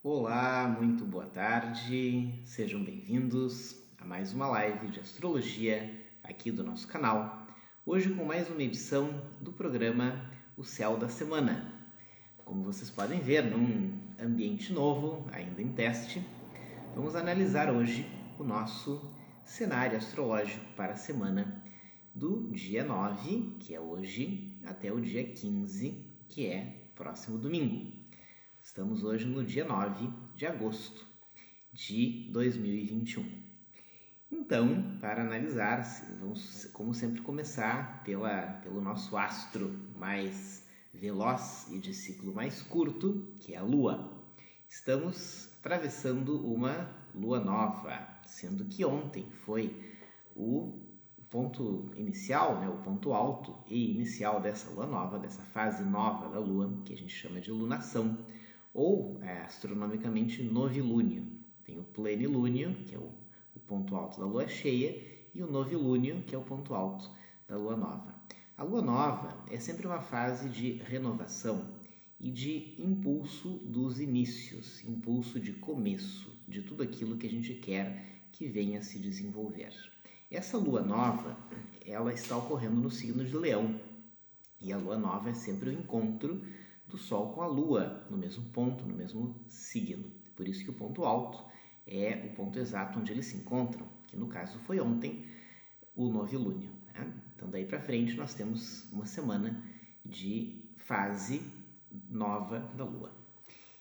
Olá, muito boa tarde, sejam bem-vindos a mais uma live de astrologia aqui do nosso canal. Hoje com mais uma edição do programa O Céu da Semana. Como vocês podem ver, num ambiente novo, ainda em teste, vamos analisar hoje o nosso cenário astrológico para a semana do dia 9, que é hoje, até o dia 15, que é próximo domingo. Estamos hoje no dia 9 de agosto de 2021. Então, para analisar, vamos, como sempre, começar pelo nosso astro mais veloz e de ciclo mais curto, que é a Lua. Estamos atravessando uma Lua nova, sendo que ontem foi o ponto inicial, o ponto alto e inicial dessa Lua nova, dessa fase nova da Lua, que a gente chama de lunação, ou astronomicamente novilúnio. Tem o plenilúnio, que é o ponto alto da lua cheia, e o novilúnio, que é o ponto alto da lua nova. A lua nova é sempre uma fase de renovação e de impulso dos inícios, impulso de começo, de tudo aquilo que a gente quer que venha se desenvolver. Essa lua nova, ela está ocorrendo no signo de Leão, e a lua nova é sempre o encontro do Sol com a Lua, no mesmo ponto, no mesmo signo. Por isso que o ponto alto é o ponto exato onde eles se encontram, que no caso foi ontem, o novilúnio. Né? Então daí para frente nós temos uma semana de fase nova da Lua.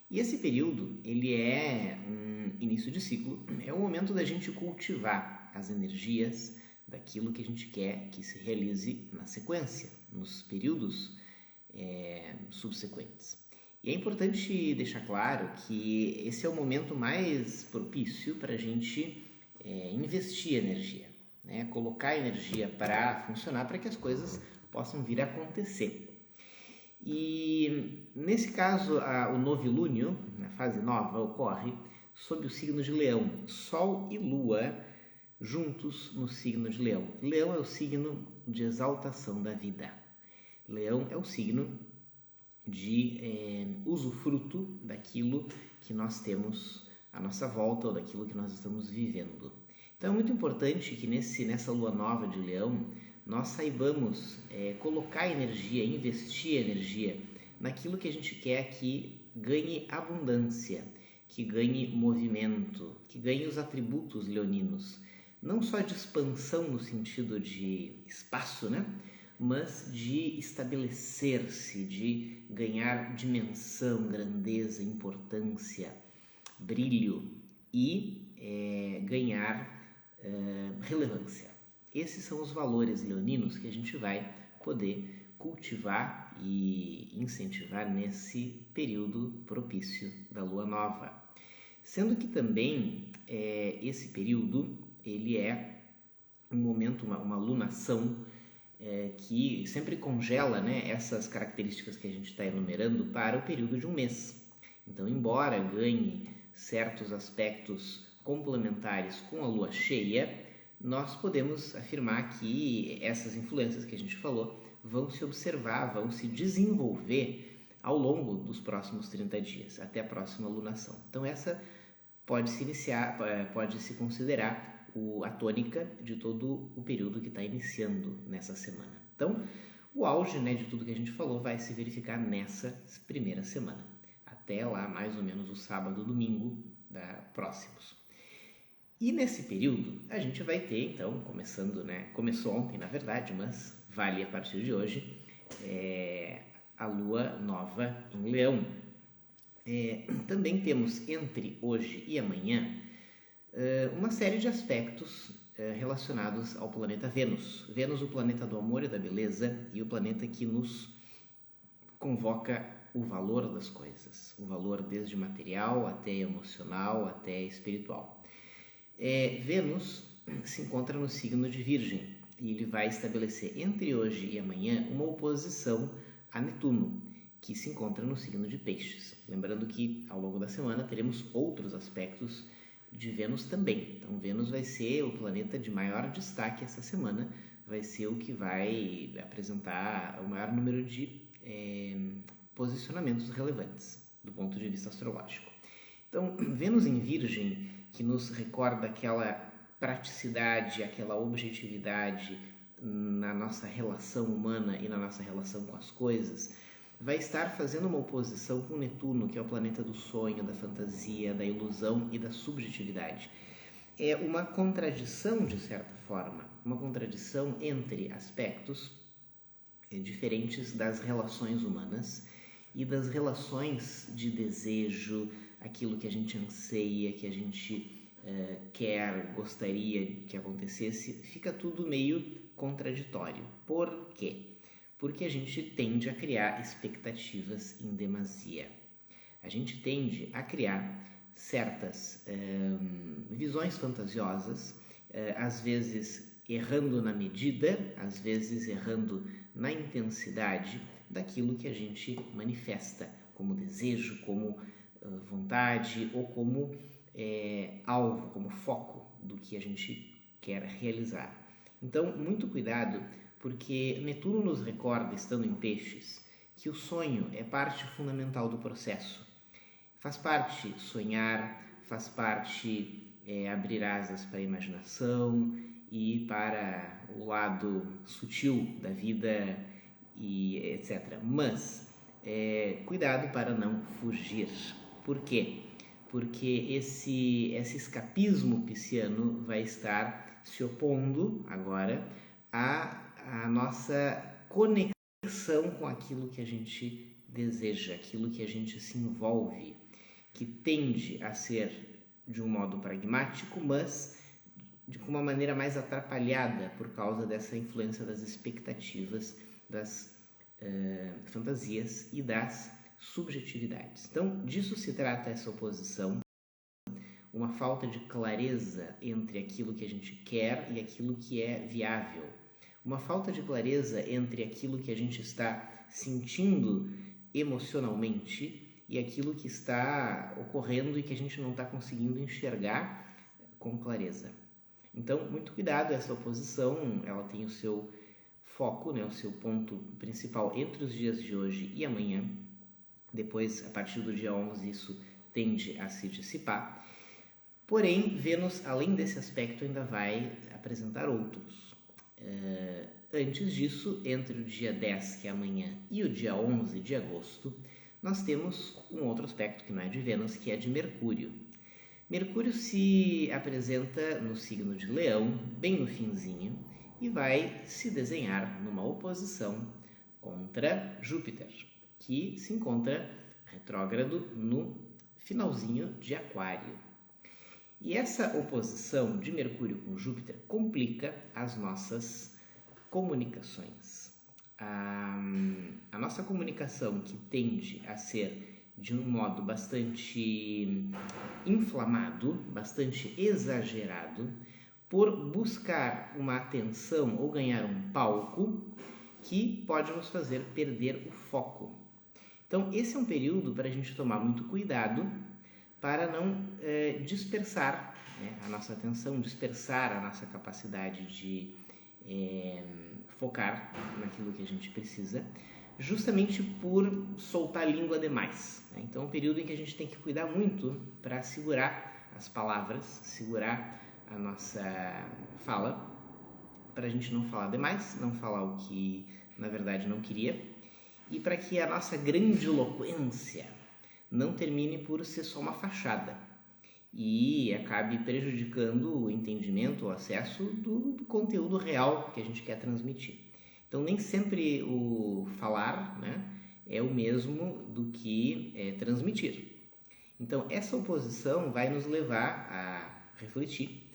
E esse período, ele é um início de ciclo, é o momento da gente cultivar as energias daquilo que a gente quer que se realize na sequência, nos períodos subsequentes. E é importante deixar claro que esse é o momento mais propício para a gente investir energia, né? Colocar energia para funcionar, para que as coisas possam vir a acontecer. E nesse caso, o novilúnio, na fase nova, ocorre sob o signo de Leão, Sol e Lua juntos no signo de Leão. Leão é o signo de exaltação da vida. Leão é o signo de usufruto daquilo que nós temos à nossa volta ou daquilo que nós estamos vivendo. Então é muito importante que nessa lua nova de Leão nós saibamos colocar energia, investir energia naquilo que a gente quer que ganhe abundância, que ganhe movimento, que ganhe os atributos leoninos. Não só de expansão no sentido de espaço, né? Mas de estabelecer-se, de ganhar dimensão, grandeza, importância, brilho e ganhar relevância. Esses são os valores leoninos que a gente vai poder cultivar e incentivar nesse período propício da lua nova. Sendo que também esse período ele é um momento, uma lunação que sempre congela, né, essas características que a gente está enumerando para o período de um mês. Então, embora ganhe certos aspectos complementares com a lua cheia, nós podemos afirmar que essas influências que a gente falou vão se observar, vão se desenvolver ao longo dos próximos 30 dias, até a próxima lunação. Então, essa pode se considerar a tônica de todo o período que está iniciando nessa semana. Então, o auge, né, de tudo que a gente falou vai se verificar nessa primeira semana, até lá mais ou menos o sábado, domingo próximos. E nesse período a gente vai ter, então, começou ontem na verdade, mas vale a partir de hoje, a lua nova em Leão. Também temos entre hoje e amanhã uma série de aspectos relacionados ao planeta Vênus. Vênus, o planeta do amor e da beleza, e o planeta que nos convoca o valor das coisas, o valor desde material até emocional, até espiritual. Vênus se encontra no signo de Virgem e ele vai estabelecer entre hoje e amanhã uma oposição a Netuno, que se encontra no signo de Peixes. Lembrando que ao longo da semana teremos outros aspectos de Vênus também. Então, Vênus vai ser o planeta de maior destaque essa semana, vai ser o que vai apresentar o maior número de posicionamentos relevantes do ponto de vista astrológico. Então, Vênus em Virgem, que nos recorda aquela praticidade, aquela objetividade na nossa relação humana e na nossa relação com as coisas, vai estar fazendo uma oposição com Netuno, que é o planeta do sonho, da fantasia, da ilusão e da subjetividade. É uma contradição, de certa forma, uma contradição entre aspectos diferentes das relações humanas e das relações de desejo, aquilo que a gente anseia, que a gente quer, gostaria que acontecesse, fica tudo meio contraditório. Por quê? Porque a gente tende a criar expectativas em demasia. A gente tende a criar certas visões fantasiosas, às vezes errando na medida, às vezes errando na intensidade daquilo que a gente manifesta como desejo, como vontade ou como alvo, como foco do que a gente quer realizar. Então, muito cuidado, porque Netuno nos recorda, estando em Peixes, que o sonho é parte fundamental do processo. Faz parte sonhar, faz parte abrir asas para a imaginação e para o lado sutil da vida e etc. Mas cuidado para não fugir. Por quê? Porque esse escapismo pisciano vai estar se opondo agora à nossa conexão com aquilo que a gente deseja, aquilo que a gente se envolve, que tende a ser de um modo pragmático, mas de uma maneira mais atrapalhada por causa dessa influência das expectativas, das fantasias e das subjetividades. Então, disso se trata essa oposição, uma falta de clareza entre aquilo que a gente quer e aquilo que é viável, uma falta de clareza entre aquilo que a gente está sentindo emocionalmente e aquilo que está ocorrendo e que a gente não está conseguindo enxergar com clareza. Então, muito cuidado, essa oposição, ela tem o seu foco, né, o seu ponto principal entre os dias de hoje e amanhã. Depois, a partir do dia 11, isso tende a se dissipar. Porém, Vênus, além desse aspecto, ainda vai apresentar outros. Antes disso, entre o dia 10, que é amanhã, e o dia 11 de agosto, nós temos um outro aspecto que não é de Vênus, que é de Mercúrio. Mercúrio se apresenta no signo de Leão, bem no finzinho, e vai se desenhar numa oposição contra Júpiter, que se encontra retrógrado no finalzinho de Aquário. E essa oposição de Mercúrio com Júpiter complica as nossas comunicações. A nossa comunicação, que tende a ser de um modo bastante inflamado, bastante exagerado, por buscar uma atenção ou ganhar um palco que pode nos fazer perder o foco. Então, esse é um período para a gente tomar muito cuidado para não dispersar a nossa atenção, dispersar a nossa capacidade de focar naquilo que a gente precisa, justamente por soltar a língua demais. Então é um período em que a gente tem que cuidar muito para segurar as palavras, segurar a nossa fala, para a gente não falar demais, não falar o que na verdade não queria, e para que a nossa grandiloquência não termine por ser só uma fachada e acabe prejudicando o entendimento, o acesso do conteúdo real que a gente quer transmitir. Então, nem sempre o falar, né, é o mesmo do que transmitir. Então, essa oposição vai nos levar a refletir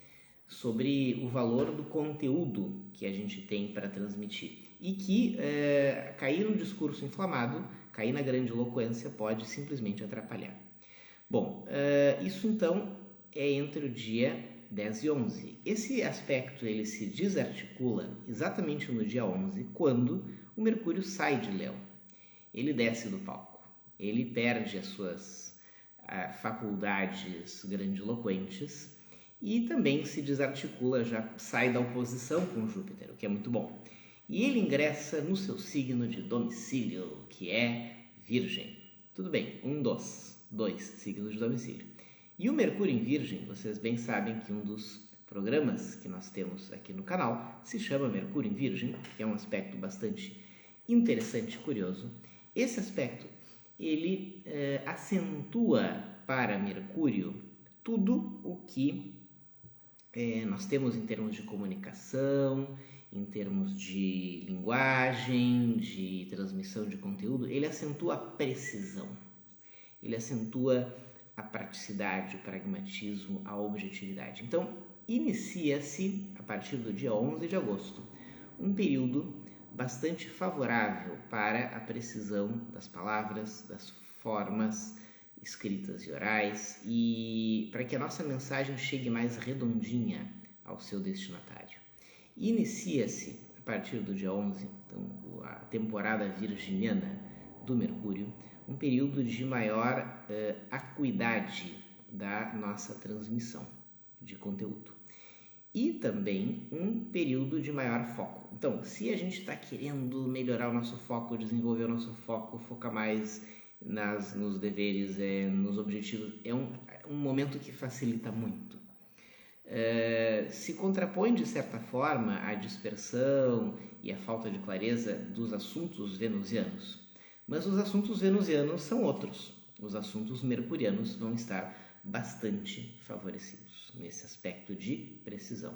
sobre o valor do conteúdo que a gente tem para transmitir e que cair no discurso inflamado, cair na grandiloquência pode simplesmente atrapalhar. Bom, isso então é entre o dia 10 e 11. Esse aspecto ele se desarticula exatamente no dia 11, quando o Mercúrio sai de Leão. Ele desce do palco, ele perde as suas faculdades grandiloquentes e também se desarticula, já sai da oposição com Júpiter, o que é muito bom. E ele ingressa no seu signo de domicílio, que é Virgem. Tudo bem, um dos 2 signos de domicílio. E o Mercúrio em Virgem, vocês bem sabem que um dos programas que nós temos aqui no canal se chama Mercúrio em Virgem, que é um aspecto bastante interessante e curioso. Esse aspecto, ele acentua para Mercúrio tudo o que nós temos em termos de comunicação, em termos de linguagem, de transmissão de conteúdo. Ele acentua a precisão, ele acentua a praticidade, o pragmatismo, a objetividade. Então, inicia-se, a partir do dia 11 de agosto, um período bastante favorável para a precisão das palavras, das formas escritas e orais, e para que a nossa mensagem chegue mais redondinha ao seu destinatário. Inicia-se, a partir do dia 11, então, a temporada virginiana do Mercúrio, um período de maior acuidade da nossa transmissão de conteúdo. E também um período de maior foco. Então, se a gente está querendo melhorar o nosso foco, desenvolver o nosso foco, focar mais nos deveres, nos objetivos, é um momento que facilita muito. Se contrapõe, de certa forma, a dispersão e a falta de clareza dos assuntos venusianos. Mas os assuntos venusianos são outros. Os assuntos mercurianos vão estar bastante favorecidos nesse aspecto de precisão.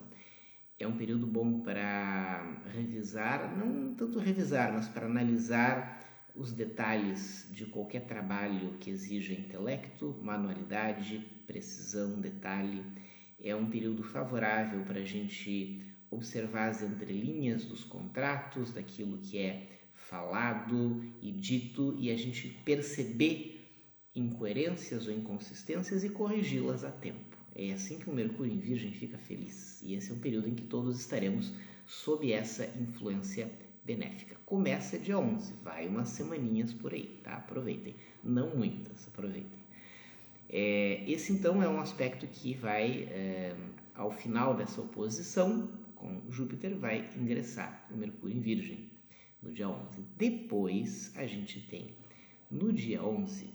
É um período bom para revisar, não tanto revisar, mas para analisar os detalhes de qualquer trabalho que exija intelecto, manualidade, precisão, detalhe. É um período favorável para a gente observar as entrelinhas dos contratos, daquilo que é falado e dito, e a gente perceber incoerências ou inconsistências e corrigi-las a tempo. É assim que o Mercúrio em Virgem fica feliz, e esse é um período em que todos estaremos sob essa influência benéfica. Começa dia 11, vai umas semaninhas por aí, tá? Aproveitem, não muitas, aproveitem. Esse então é um aspecto que vai, ao final dessa oposição com Júpiter, vai ingressar o Mercúrio em Virgem no dia 11. Depois a gente tem no dia 11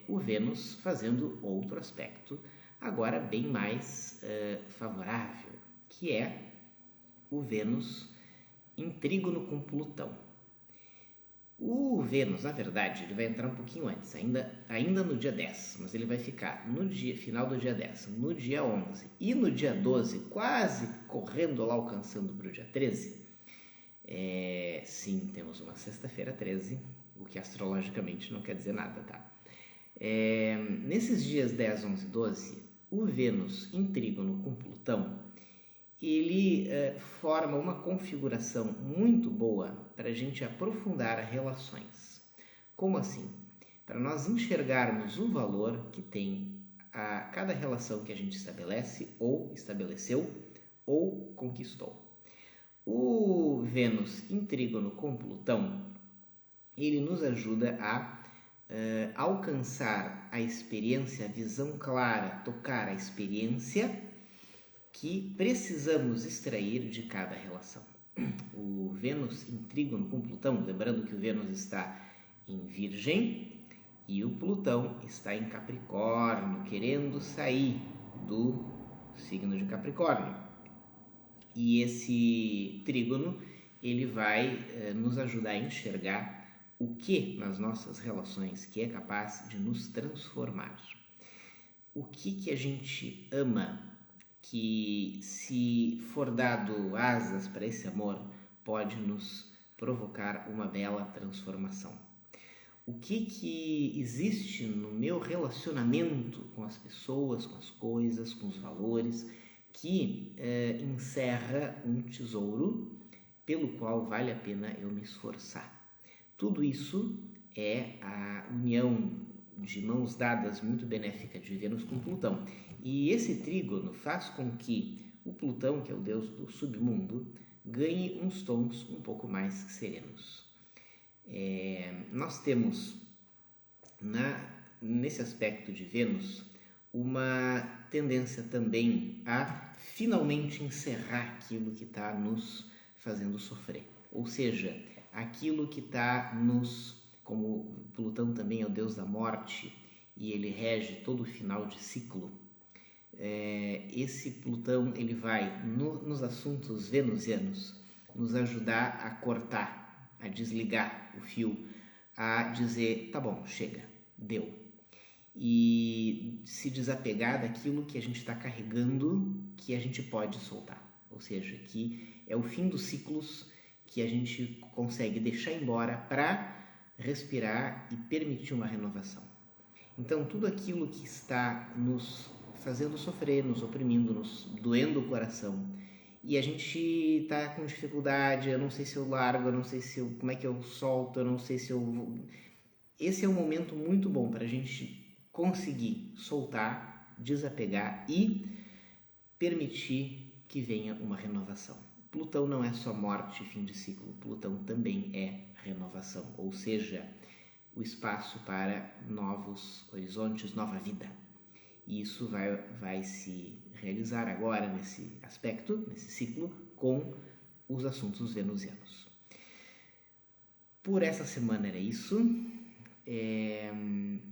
o Vênus fazendo outro aspecto, agora bem mais favorável, que é o Vênus em trígono com Plutão. O Vênus, na verdade, ele vai entrar um pouquinho antes, ainda no dia 10, mas ele vai ficar no final do dia 10, no dia 11 e no dia 12, quase correndo lá, alcançando para o dia 13. Sim, temos uma sexta-feira 13, o que astrologicamente não quer dizer nada, tá? Nesses dias 10, 11 e 12, o Vênus em trígono com Plutão, ele forma uma configuração muito boa para a gente aprofundar relações. Como assim? Para nós enxergarmos o valor que tem a cada relação que a gente estabelece, ou estabeleceu, ou conquistou. O Vênus em trígono com Plutão, ele nos ajuda a alcançar a experiência, a visão clara, tocar a experiência que precisamos extrair de cada relação. O Vênus em trígono com Plutão, lembrando que o Vênus está em Virgem e o Plutão está em Capricórnio, querendo sair do signo de Capricórnio. E esse trígono, ele vai nos ajudar a enxergar o que nas nossas relações que é capaz de nos transformar. O que a gente ama, que se for dado asas para esse amor, pode nos provocar uma bela transformação. O que existe no meu relacionamento com as pessoas, com as coisas, com os valores, que encerra um tesouro pelo qual vale a pena eu me esforçar. Tudo isso é a união de mãos dadas muito benéfica de Vênus com Plutão. E esse trígono faz com que o Plutão, que é o deus do submundo, ganhe uns tons um pouco mais serenos. Nós temos, nesse aspecto de Vênus, uma tendência também a finalmente encerrar aquilo que está nos fazendo sofrer. Ou seja, aquilo que está como Plutão também é o deus da morte e ele rege todo o final de ciclo, esse Plutão ele vai, nos assuntos venusianos, nos ajudar a cortar, a desligar o fio, a dizer, tá bom, chega, deu. E se desapegar daquilo que a gente está carregando, que a gente pode soltar. Ou seja, que é o fim dos ciclos que a gente consegue deixar embora para respirar e permitir uma renovação. Então, tudo aquilo que está nos fazendo sofrer, nos oprimindo, nos doendo o coração, e a gente está com dificuldade, eu não sei se eu largo, eu não sei se eu, como é que eu solto, eu não sei se eu... Esse é um momento muito bom para a gente conseguir soltar, desapegar e permitir que venha uma renovação. Plutão não é só morte e fim de ciclo, Plutão também é renovação, ou seja, o espaço para novos horizontes, nova vida. E isso vai se realizar agora nesse aspecto, nesse ciclo, com os assuntos venusianos. Por essa semana era isso.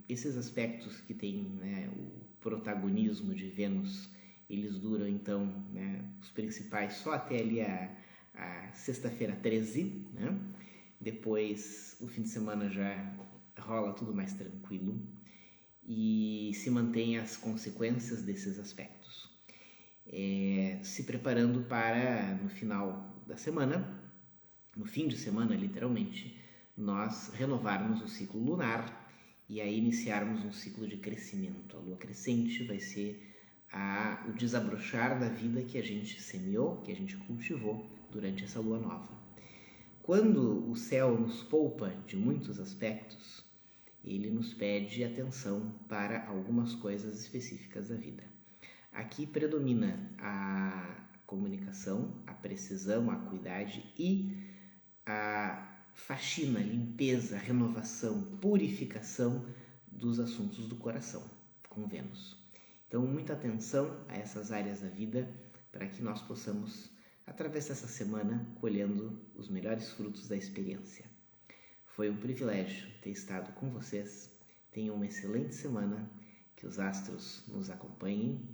Esses aspectos que têm, né, o protagonismo de Vênus, eles duram então, né, os principais só até ali a sexta-feira 13, né? Depois o fim de semana já rola tudo mais tranquilo e se mantém as consequências desses aspectos. Se preparando para, no final da semana, no fim de semana literalmente, nós renovarmos o ciclo lunar e aí iniciarmos um ciclo de crescimento. A lua crescente vai ser o desabrochar da vida que a gente semeou, que a gente cultivou durante essa lua nova. Quando o céu nos poupa de muitos aspectos, ele nos pede atenção para algumas coisas específicas da vida. Aqui predomina a comunicação, a precisão, a acuidade e a faxina, limpeza, renovação, purificação dos assuntos do coração, com Vênus. Então, muita atenção a essas áreas da vida para que nós possamos, através dessa semana, colhendo os melhores frutos da experiência. Foi um privilégio ter estado com vocês. Tenham uma excelente semana, que os astros nos acompanhem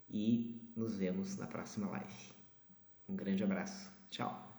e nos vemos na próxima live. Um grande abraço. Tchau!